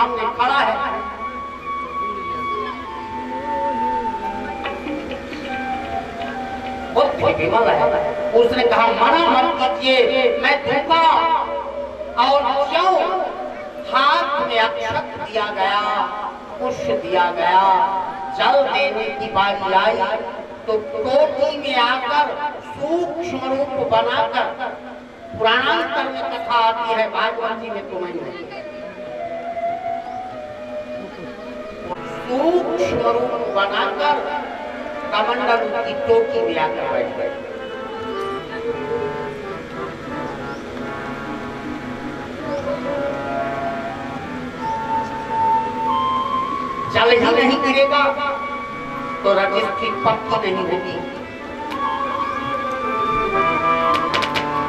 सामने खड़ा है। बुद्धि विमल है। उसने कहा मना मत कीजिए, मैं दूंगा। और क्यों हाथ में अक्षत दिया गया, पुष्प दिया गया, जल देने की बारी आई तो टोटी में आकर सूक्ष्म रूप बनाकर, पुराणांतर में कथा आती है, भागवत जी में तो नहीं है, सूक्ष्म रूप बनाकर कमंडल की टोटी में आकर बैठ गए। जल ही नहीं गिरेगा तो रजिस्ट्री पक्की नहीं होगी।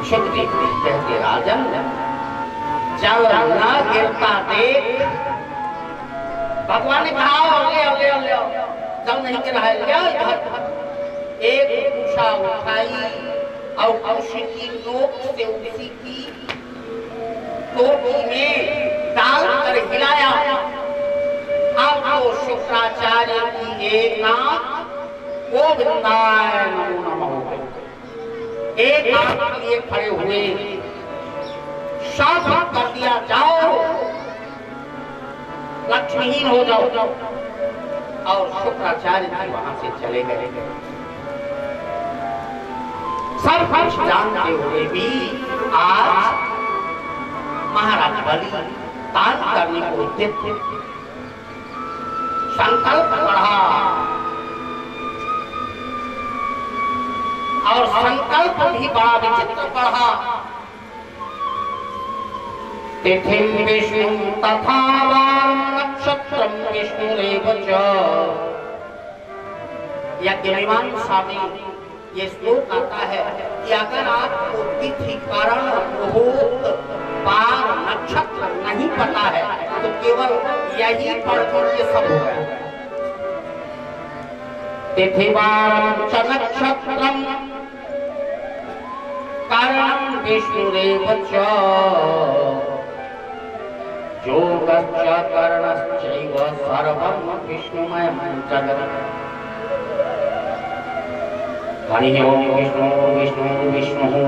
सुखदेव कहते राजन, जल न गिरता देख, भगवान ने कहा जल नहीं गिरा है, एक उषा उठाई और उसी की नोक से उसी की टोटी में डालकर हिलाया। अब तो शुक्राचार्य की एक नाम गोविंदाय नमो नमः, एक नाम के लिए खड़े हुए, शांत कर दिया, जाओ लक्ष्मीहीन हो जाओ। और शुक्राचार्य जी वहां से चले गए। सब कुछ जानते हुए भी आज महाराज बलि दान करने को उद्यत थे। संकल्प बढ़ा और संकल्प भी बड़ा विचित्र बढ़ा। तिथि विष्णु तथा नक्षत्रम विष्णुरेव च। यज्ञविमान स्वामी ये श्लोक आता है कि अगर आपको तिथि कारण मुहूर्त बार नक्षत्र नहीं पता है तो केवल यही पढ़कर ये सब हो गया। तिथि बार च नक्षत्रम कारणं विष्णुरेव च, योगश्च करणश्चैव सर्वं विष्णुमयं जगत्। हरि ओम विष्णु विष्णु विष्णु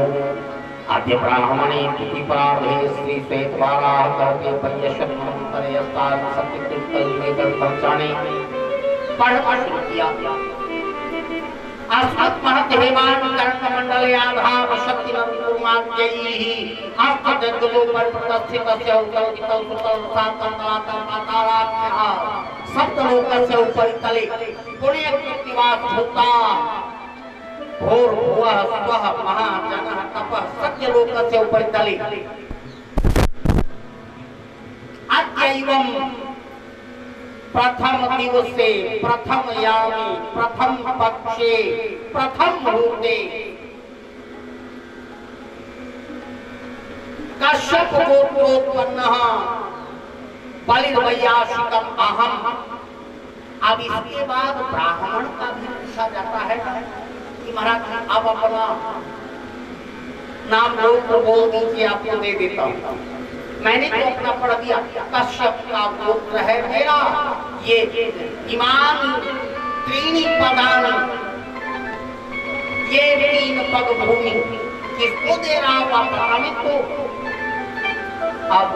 आद्य ब्राह्मणे तिथि प्रारंभे श्री श्वेतवाराह कल्पे पयशत्मंतरे अस्ताद सत्यकृतल में दर्शनाने पढ़ किया। अस्मत् महत हेमान कर्ण मंडले आधार शक्ति नंदुर्माद्यैहि अष्टजगदो परिप्रस्थितस्य उतल सुतल सातम तलातम पातालाभ्यः सप्तलोकस्य उपरितले पुण्य कृतिवास भूता भोर भुवः स्वः महाजनः तपः सत्यलोकस्य उपरितले अद्यैवं प्रथम दिवसे प्रथम यामी प्रथम पक्षे प्रथम मुहूर्ते कश्यप गोत्रोत्पन्नः बलिर्वैयासिकम् अहम्। अब इसके बाद ब्राह्मण का भी पूछा जाता है कि महाराज आप अपना नाम गोत्र बोल दीजिए, आपको दे देता हूँ। मैंने तो अपना पढ़ दिया, कश्यप का गोत्र है मेरा। ये इमान त्रीणि पदानि, ये 3 पग भूमि किसको दे रहा हूँ आप हमें तो। अब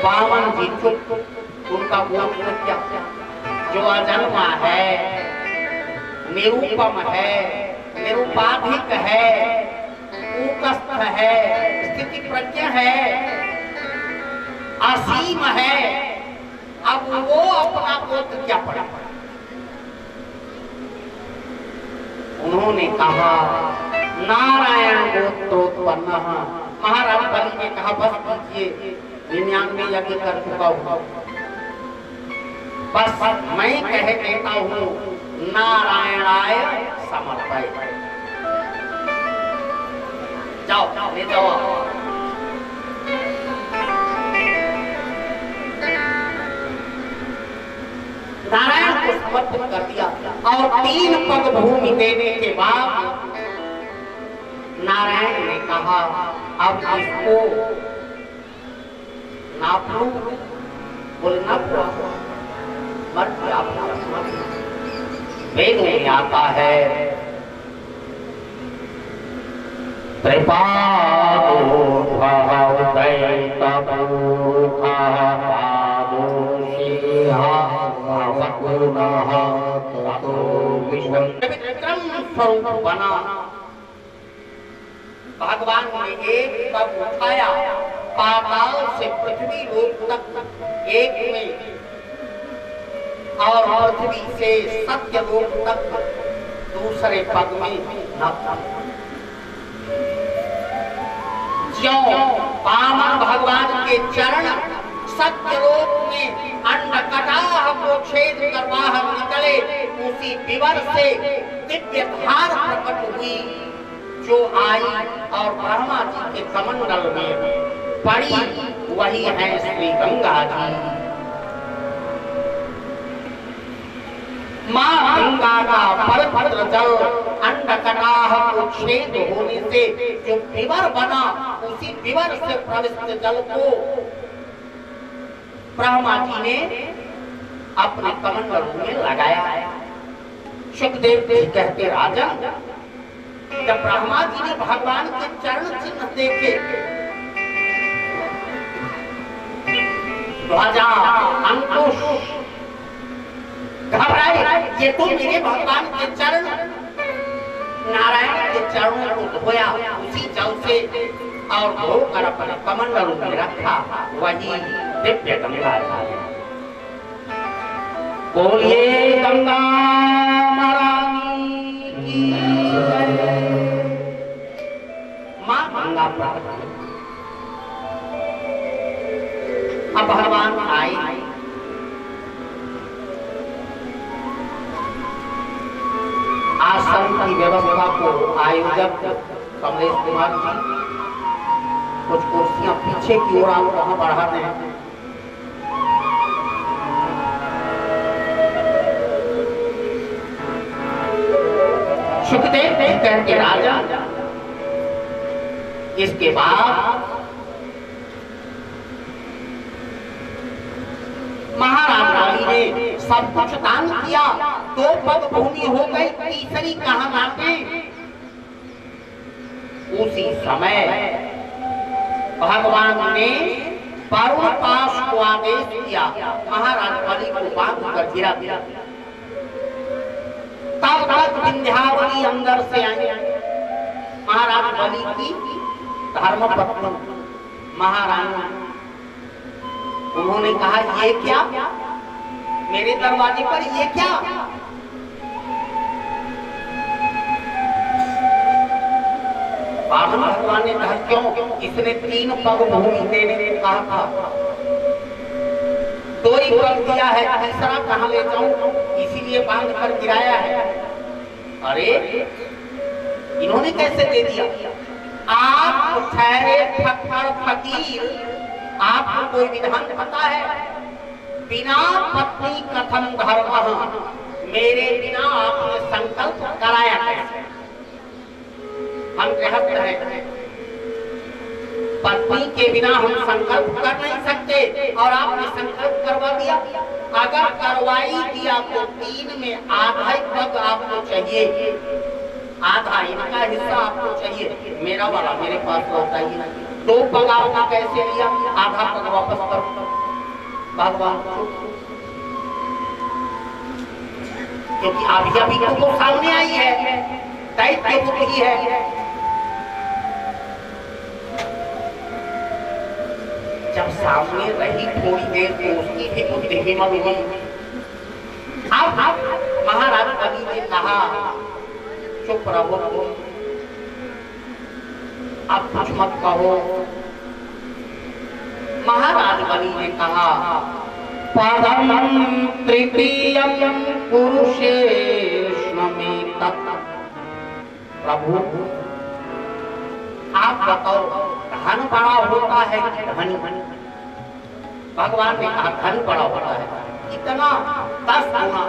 वामन जी चुप, उनका गोत्र क्या, जो अजन्मा है, निरूपम है, निरुपाधिक है, कूटस्थ है, स्थिति प्रज्ञ है, असीम है। अब वो अपना गोत्र क्या पढ़ा। उन्होंने कहा नारायण गोत्रोत्पन्नः। महाराज बलि ने कहा बस कीजिए, 99 यज्ञ कर चुका हूं, बस मैं कह देता हूं नारायणाय समर्पय। जाओ ले जाओ। नारायण को समर्पित कर दिया और 3 पग भूमि देने के बाद नारायण ने कहा अब इसको नाप लो बोलना पड़ा मर गया वेद में आता है स्वरूप बना। भगवान ने एक पग उठाया पाताल से पृथ्वी लोक तक एक में और पृथ्वी से सत्य लोक तक दूसरे पग में ज्यों पावन भगवान के चरण सत्यलोक में अंडकटाह को छेद कर बाहर निकले, उसी विवर से दिव्य धार प्रकट हुई जो आई और ब्रह्मा जी के कमंडल में पड़ी, वही है श्री गंगा जी। मां गंगा का पवित्र जल अंडकटाह को छेद होने से जो विवर बना, उसी विवर से प्रविष्ट जल को ब्रह्मा जी ने अपने कमंडल में लगाया। सुखदेव जी कहते राजन, जब ब्रह्मा जी ने भगवान के चरण चिन्ह देखे, ध्वजा अंकुश घबराए, ये तो मेरे भगवान के चरण, नारायण के चरणों को धोया उसी जल से और धोकर अपने कमंडल में रखा, वही दिव्य गंगा जी। बोलिए गंगा महारानी की जय। मां गंगा प्राप्त। अब भगवान आए, आसन की व्यवस्था को आयोजक कमलेश कुमार जी कुछ कुर्सियां पीछे की ओर आप वहां बढ़ा रहे हैं। सुखदेव कहते राजा, इसके बाद महाराज रानी ने सब कुछ दान किया, 2 पग भूमि हो गई, तीसरी कहां नापे। उसी समय भगवान ने पर्वताश को आदेश दिया, महाराज बलि को बांध कर गिरा दिया। तब तक विंध्यावली अंदर से आई। महाराज बलि की धर्मपत्नी महारानी, उन्होंने कहा ये क्या, मेरे दरवाजे पर ये क्या? भगवान ने कहा क्यों? इसने 3 पग भूमि देने को कहा था, 2 ही पग दिया है, तीसरा कहां ले जाऊं, इसीलिए बांध कर गिराया है। अरे इन्होंने कैसे दे दिया? आप ठहरे फक्कर फकीर, आपको कोई विधान पता है? बिना पत्नी कथम धर्म, मेरे बिना आपने संकल्प कराया कैसे? हम गृहस्थ हैं, पत्नी के बिना हम संकल्प कर नहीं सकते और आपने संकल्प करवा दिया। अगर करवाई दिया तो 3 में आधा पग आपको चाहिए, आधा इनका हिस्सा आपको चाहिए, मेरा वाला मेरे पास लौटा ही नहीं। 2 पग आपने कैसे लिया? आधा पग वापस करो। भगवान क्योंकि अभी तो सामने आई है, दायित्व बुद्धि है। जब सामने रही थोड़ी देर तो उसकी भी बुद्धि हिम्मत हुई। अब महाराज बलि ने कहा चुप रहो, अब कुछ मत कहो। महाराज बलि ने कहा पदम तृतीयम पुरुषेष्वमें तत्। प्रभु आप बताओ, धन बड़ा होता है कि धनी? भगवान ने कहा धन बड़ा होता है, इतना 10 गुना।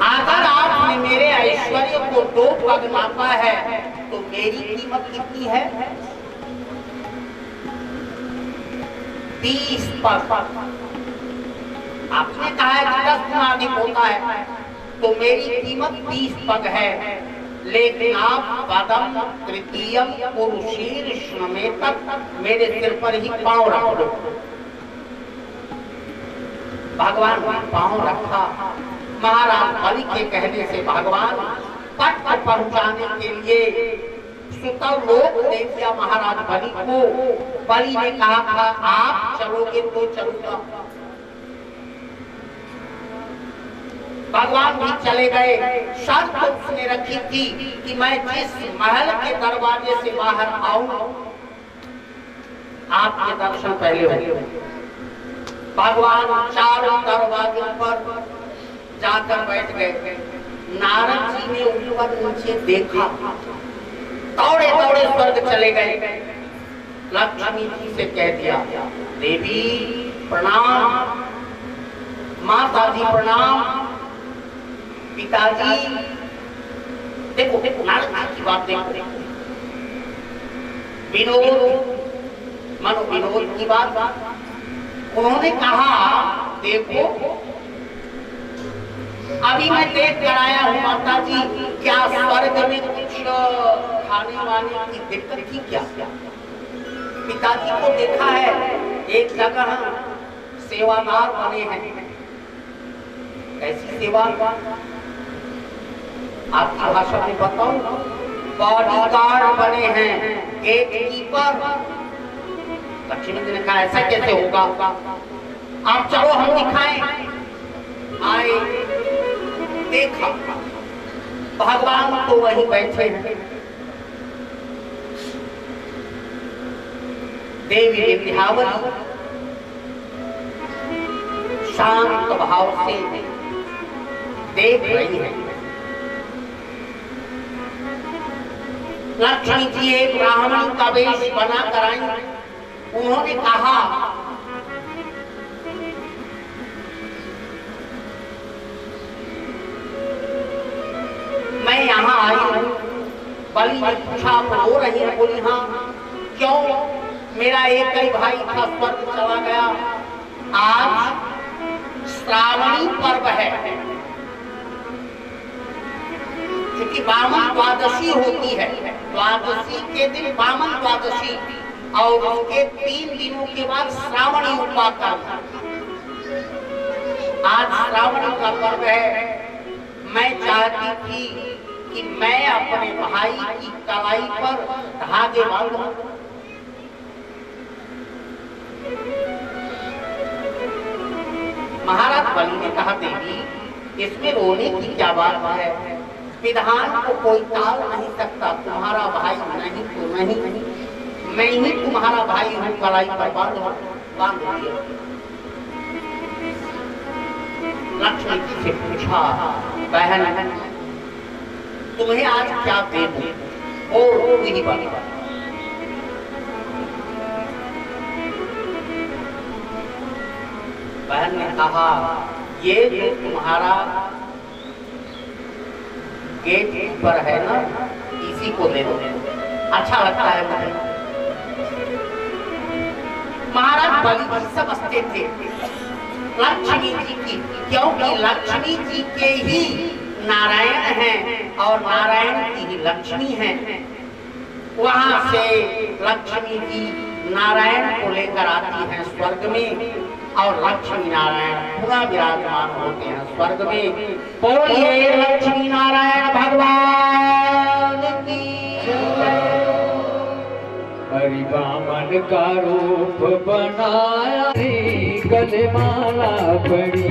अगर आपने मेरे ऐश्वर्य को 2 पग नापा है तो मेरी कीमत कितनी है? 30 पग। आपने कहा है कि 10 गुना अधिक होता है, तो मेरी कीमत 30 पग है, लेकिन आप पदम तृतीयम पुरुषीर्ष में तक मेरे सिर पर ही पांव रख दो। भगवान ने पांव रखा। महाराज बलि के कहने से भगवान पट पहुंचाने के लिए सुतव लोक दे दिया महाराज बलि को। बलि ने कहा था आप चलोगे तो चलूंगा। भगवान भी चले गए। शर्त उसने रखी थी कि मैं जिस महल के दरवाजे से बाहर आऊं आपके दर्शन पहले हो। भगवान चारों दरवाजों पर जाकर बैठ गए। नारद जी ने ऊपर नीचे देखा, दौड़े दौड़े स्वर्ग चले गए। लक्ष्मी जी से कह दिया देवी प्रणाम, माता जी प्रणाम, पिताजी। देखो देखो नारद जी की बात देखो, विनोद मनो विनोद की बात। उन्होंने कहा देखो अभी मैं देख कर आया हूँ माता जी, क्या स्वर्ग में कुछ खाने वाने की दिक्कत थी क्या? पिताजी को देखा है एक जगह सेवादार बने हैं। कैसी सेवा? आपकी भाषा में बताऊं, बॉडीगार्ड बने हैं, गेट कीपर। लक्ष्मी जी ने कहा ऐसा कैसे होगा, आप चलो हम दिखाएं। आए, देखा भगवान तो वहीं बैठे हैं। देवी विंध्यावली शांत भाव से देख रही है। लक्ष्मी जी एक ब्राह्मण का वेश बना कर आई। उन्होंने कहा मैं यहाँ आई हूँ। बलि ने पूछा रो रही है? बोली हाँ। क्यों? मेरा एक ही भाई था, स्वर्ग चला गया। आज श्रावणी पर्व है, क्योंकि वामन द्वादशी होती है। द्वादशी के दिन वामन द्वादशी और उसके 3 दिनों के बाद श्रावणी उपाकर्म। आज श्रावणी का पर्व है। मैं चाहती थी कि मैं अपने भाई की कलाई पर धागे बांधूं। महाराज बलि ने कहा देवी इसमें रोने की क्या बात है? विधान को कोई टाल नहीं सकता। तुम्हारा भाई नहीं तो नहीं, मैं ही तुम्हारा भाई हूँ। कलाई पर बांध दिया। लक्ष्मी जी से पूछा बहन तुम्हें आज क्या दे दूं? ओ यही बात। बहन ने कहा ये जो तुम्हारा गेट पर है ना, इसी को दे दो, अच्छा लगता है मुझे। महाराज बलि समझते थे लक्ष्मी जी की, क्योंकि लक्ष्मी जी के ही नारायण हैं और नारायण की ही लक्ष्मी हैं। वहां से लक्ष्मी जी नारायण को लेकर आती हैं स्वर्ग में और लक्ष्मी नारायण पुनः विराजमान होते हैं स्वर्ग में। बोलिए लक्ष्मी नारायण भगवान की। हरि बामन का रूप बनाया, गले माला पड़ी,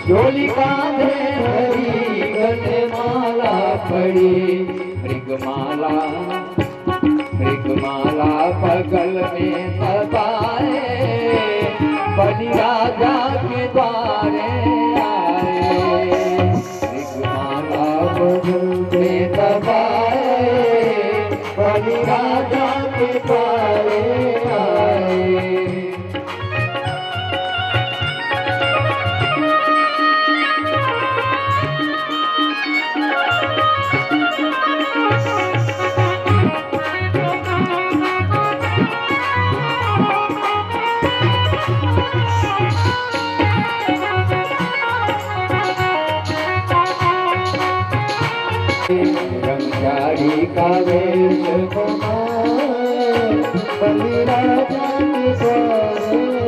झोली कांधे हरी गले माला पड़ी। मृगमाला बगल में दबाए, बलि राजा के द्वारे आए। मृगमाला बगल में दबाए, बलि राजा के द्वारे आए। आवेश कुमार बलि राजा के द्वार आए।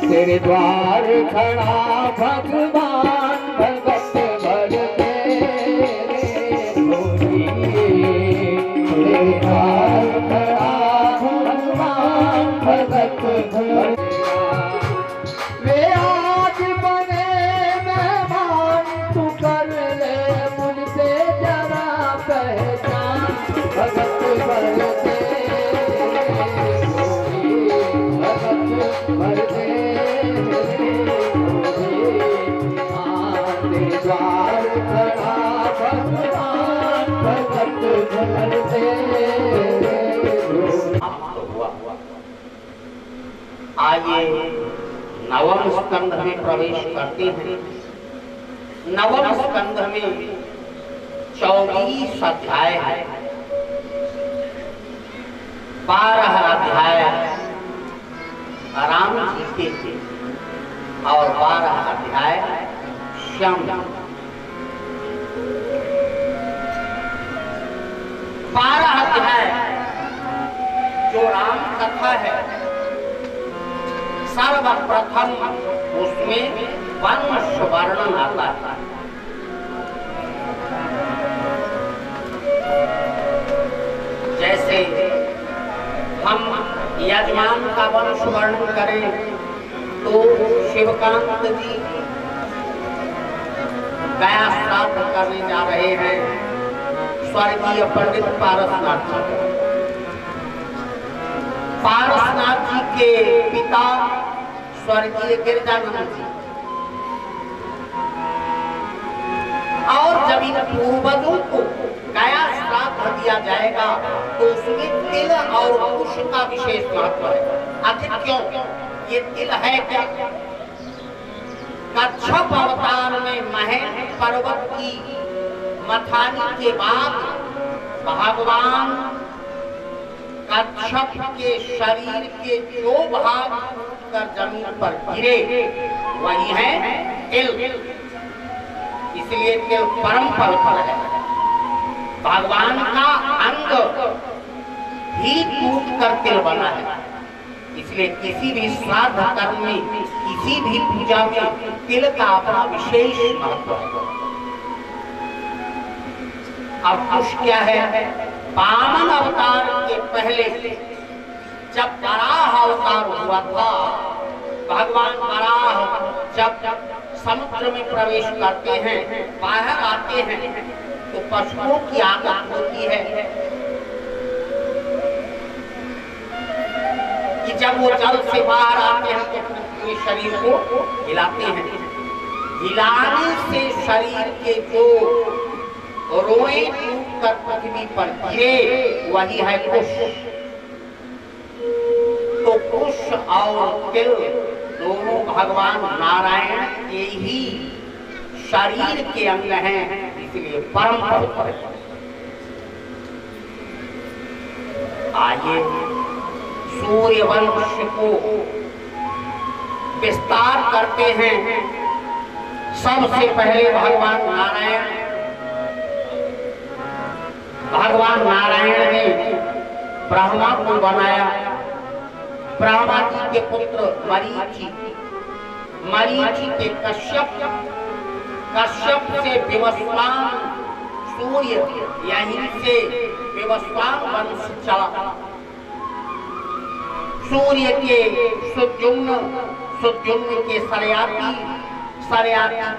तेरे द्वार खड़ा भगवान भगत भर तेरे धोरी। तेरे द्वार खड़ा भगवान भगत भर वे आज बने मेहमान तू कर ले मुझसे जरा पहचान भगत भर भगत भर द्वार खड़ा भगवान भगत भर आइए नवम स्कंध में प्रवेश करते हैं। नवम स्कंध में 24 अध्याय है। 12 अध्याय राम जी के थे और 12 अध्याय श्याम। 12 अध्याय जो राम कथा है, सर्वप्रथम उसमें वंश वर्णन आता है। जैसे हम यजमान का वंश वर्णन करें तो शिवकांत जी गया श्राद्ध करने जा रहे हैं स्वर्गीय पंडित पारसनाथ जी। पारसनाथ जी के पिता स्वर्गीय गिरजानंद जी। और जब इन पूर्वजों को गया श्राद्ध दिया जाएगा तो उसमें तिल और कुश का विशेष महत्व है। आखिर क्यों? ये तिल है क्या? कच्छप अवतार में महेंद्र पर्वत की मथानी के बाद भगवान कच्छप के शरीर के जो भाग कर जमीन पर गिरे वही है तिल। इसलिए तिल परम पवित्र है। भगवान का अंग ही टूट कर तिल बना है। इसलिए किसी भी श्राद्ध कर्म में, किसी भी पूजा में तिल का अपना विशेष महत्व है। अब कुछ क्या है? वामन अवतार के पहले जब वराह अवतार हुआ था, भगवान वराह जब समुद्र में प्रवेश करते हैं, बाहर आते हैं तो पशुओं की आदत होती है कि जब वो जल से बाहर आते हैं तो अपने शरीर को हिलाते हैं। हिलाने से शरीर के जो रोए टूट कर पृथ्वी पर गिरे वही है कुश। तो कुश और तिल दोनों भगवान नारायण के ही शरीर के अंग हैं, इसलिए परम पवित्र है। आइए सूर्य वंश को विस्तार करते हैं। सबसे पहले भगवान नारायण ने ब्रह्मा को बनाया। ब्रह्मा जी के पुत्र मरीचि के कश्यप से विवस्वान सूर्य, यहीं से विवस्वान वंश चला। सूर्य के सुद्युम्न के सरयाती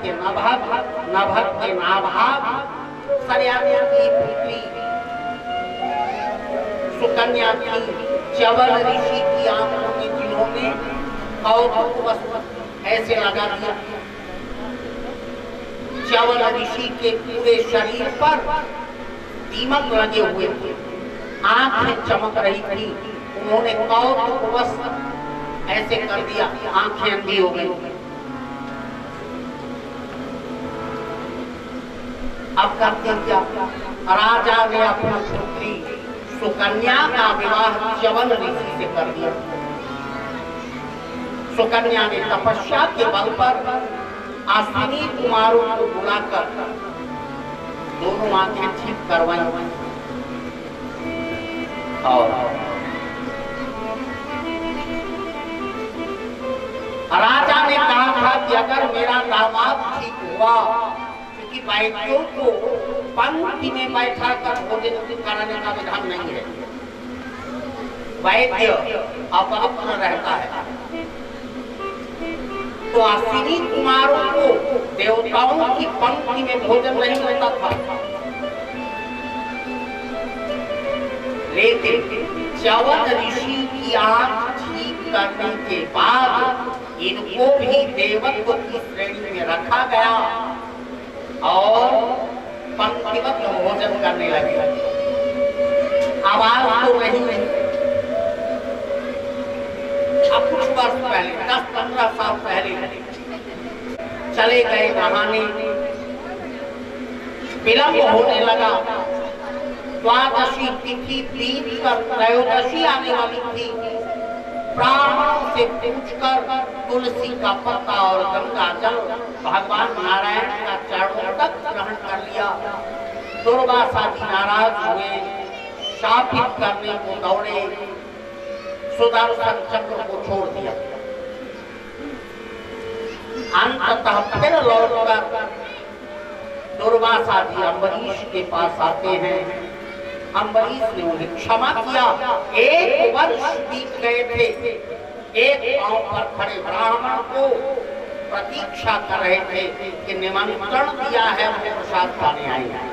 के नभग के नाभाग, सरयाती की पुत्री सुकन्या थी। च्यवन ऋषि की आंखों में जिन्होंने कौतुक वस्त्र ऐसे लगा दिया। च्यवन ऋषि के पूरे शरीर पर दीमक लगे हुए थे, आंखें चमक रही थी। उन्होंने कौतुक वस्त्र ऐसे कर दिया, आंखें अंधी हो गई। अब करते क्या? राजा ने अपनी पुत्री सुकन्या का विवाह च्यवन ऋषि से कर दिया। सुकन्या ने तपस्या के बल पर अश्विनी कुमारों को बुलाकर दोनों आंखें ठीक करवाई और राजा ने कहा था कि अगर मेरा दामाद ठीक हुआ, क्योंकि वैद्यों को पंक्ति में बैठा कर भोजन कराने का विधान नहीं है, वैद्य अपना रहता है, तो अश्विनी कुमारों को देवताओं की पंक्ति में भोजन नहीं मिलता था। लेकिन च्यवन ऋषि की आंख ठीक करने के बाद इनको भी देवत्व की श्रेणी में रखा गया और पंक्तिबद्ध भोजन करने लगे। आवाज तो नहीं, अब कुछ वर्ष पहले 10-15 साल पहले चले गए नहाने, विलंब होने लगा, द्वादशी तिथि बीत कर त्रयोदशी आने वाली थी। ब्राह्मणों से पूछकर तुलसी का पत्ता और गंगा जल भगवान नारायण का चरणों तक ग्रहण कर लिया। दुर्वासा जी नाराज हुए, शापित करने को दौड़े, सुदर्शन चक्र को छोड़ दिया। अंततः फिर लौटकर दुर्वासा जी अम्बरीश के पास आते हैं। अम्बरीश ने उन्हें क्षमा किया। 1 वर्ष बीत गए थे, एक पांव पर खड़े ब्राह्मण को प्रतीक्षा कर रहे थे कि निमंत्रण दिया है, वो प्रसाद खाने आए हैं।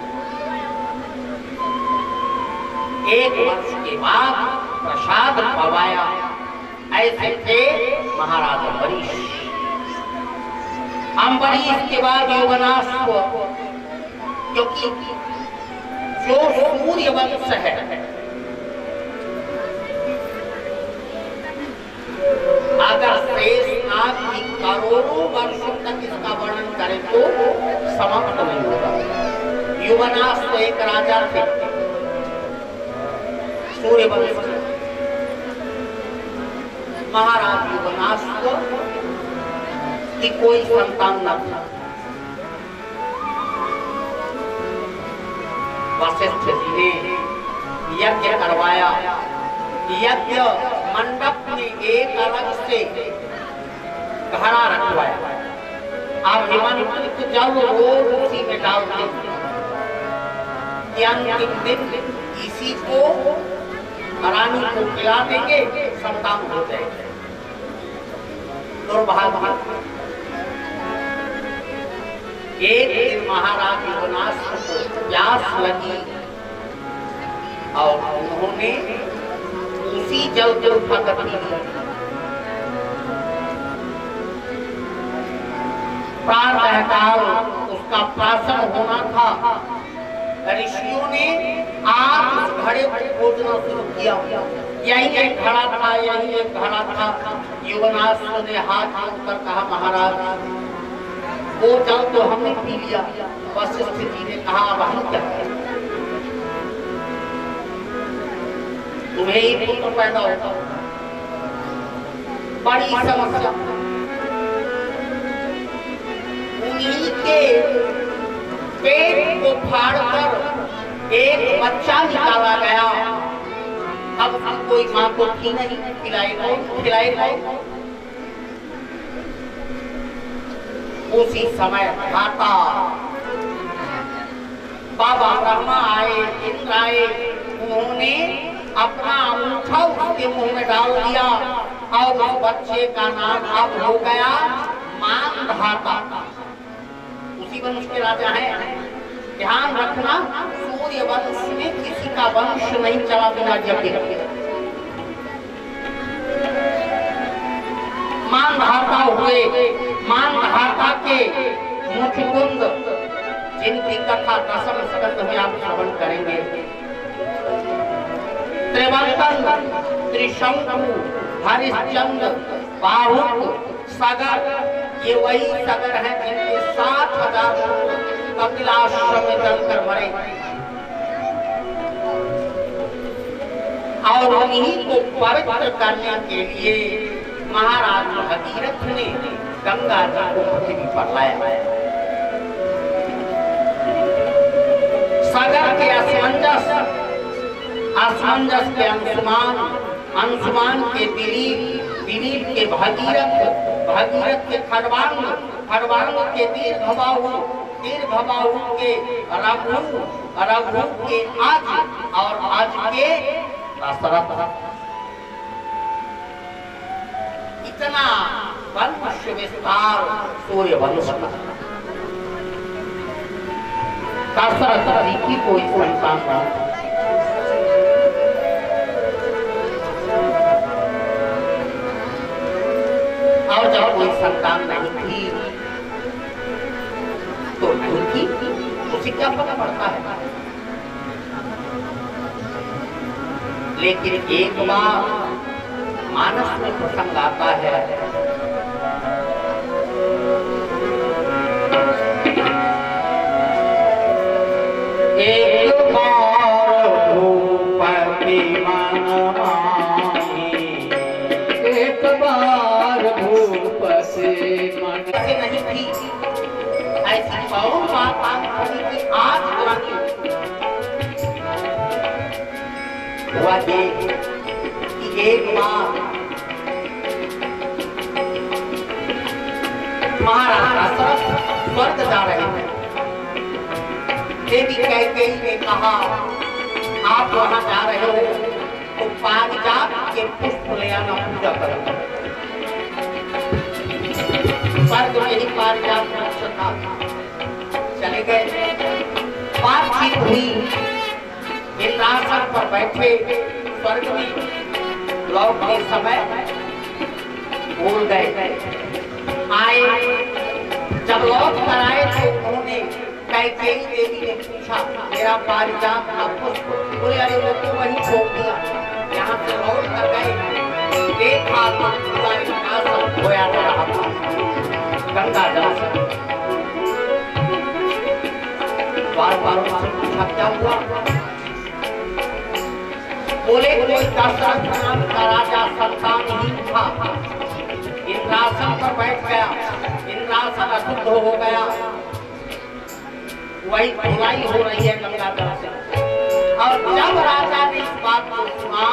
1 वर्ष के बाद प्रसाद पवाया। ऐसे थे महाराज अम्बरीश। अम्बरीश के बाद योगनाश्व, क्योंकि जो सूर्य वंश है, अगर शेषनाग की करोड़ों वर्षों तक इसका वर्णन करें तो समाप्त नहीं होगा। युवनाश्व एक राजा थे सूर्य वंश, महाराज युवनाश्व की कोई संतान न था। वशिष्ठ जी ने यज्ञ करवाया। यज्ञ मंडप में एक अलग से घड़ा रखवाया। आप हिमंत जल रोज उसी में डालते अंतिम दिन इसी को रानी को खिला देंगे, संतान हो जाएगी। दुर्भाग्य एक दिन महाराज युवनाश्व को प्यास लगी और उन्होंने उसी जल को उठाकर पी लिया। प्रातःकाल उसका प्राशन होना था। ऋषियों ने आज उस घड़े को खोजना शुरू किया। यही एक घड़ा था, यही एक घड़ा था। युवनाश्व ने हाथ जोड़कर कहा, महाराज वो जल तो हमने पी लिया। वशिष्ठ जी ने कहा, अब हम क्या करें? तुम्हें ही पुत्र पैदा होता, बड़ी समस्या। उन्हीं के पेट को फाड़कर एक बच्चा निकाला गया। अब कोई माँ को थी नहीं, खिलाएगा। उसी समय माता बाबा ब्रह्मा आए, इंद्र आए, उन्होंने अपना अंगूठा उसके मुंह में डाल दिया और उस बच्चे का नाम अब हो गया मानधाता। उसी वंश के राजा हैं। ध्यान रखना, सूर्य वंश में किसी का वंश नहीं चला बिना यज्ञ। मानधाता हुए। मानधाता के मुखकुंद, जिनकी कथा दशम स्कंद में आप श्रवण करेंगे। त्रिवंतन, त्रिशंकु, हरिश्चंद्र, बाहुक, सागर, ये वही सागर हैं जिनके 7,000 कपिलाश्रम में जलकर मरे और उन्हीं को पवित्र करने के लिए महाराज भगीरथ ने गंगा जी को पृथ्वी पर लाया। सागर के असमंजस, असमंजस के अंशुमान, अंशुमान के दिलीप, दिलीप के भागीरथ, भागीरथ के खड़वांग, खड़वांग के दीर्घबाहु, दीर्घबाहु के रघु, रघु के आज, और आज के दशरथ। इतना वंश विस्तार सूर्य वंश का। दशरथ जी की कोई संतान नहीं। और जब कोई संतान नहीं थी तो उनकी उसे क्या पता पड़ता है। लेकिन एक बार मानस में प्रसंग आता है, एक बार भूपति मन माही, एक बार भूपति मन ऐसे नहीं थी, ऐसी बहुत बात की आज पुरानी हुआ कि एक बार महाराजा दशरथ स्वर्ग जा रहे थे। देवी कैकेयी ने कहा, आप वहां जा रहे हो तो पारिजात के पुष्प ले आना, पूजा करो। स्वर्ग में ही पारिजात वृक्ष था। चले गए, बातचीत हुई, इंद्रासन पर बैठे, स्वर्ग में लौटते समय भूल गए। आए, जब लौट कर आए तो उन्होंने कैकेयी देवी ने पूछा, मेरा पारिजात का पुष्प? बोले अरे वो तो वहीं छोड़ दिया। यहाँ से लौट कर गए, देखा तो पूरा इंद्रासन खोया जा रहा था गंगा जल से। बार बार उनसे पूछा क्या हुआ? बोले कोई दशरथ नाम का राजा संतानहीन था, इंद्रासन पर बैठ गया, इंद्रासन अशुद्ध हो गया, वही धुलाई हो रही है गंगा जल से। और जब राजा ने इस बात को सुना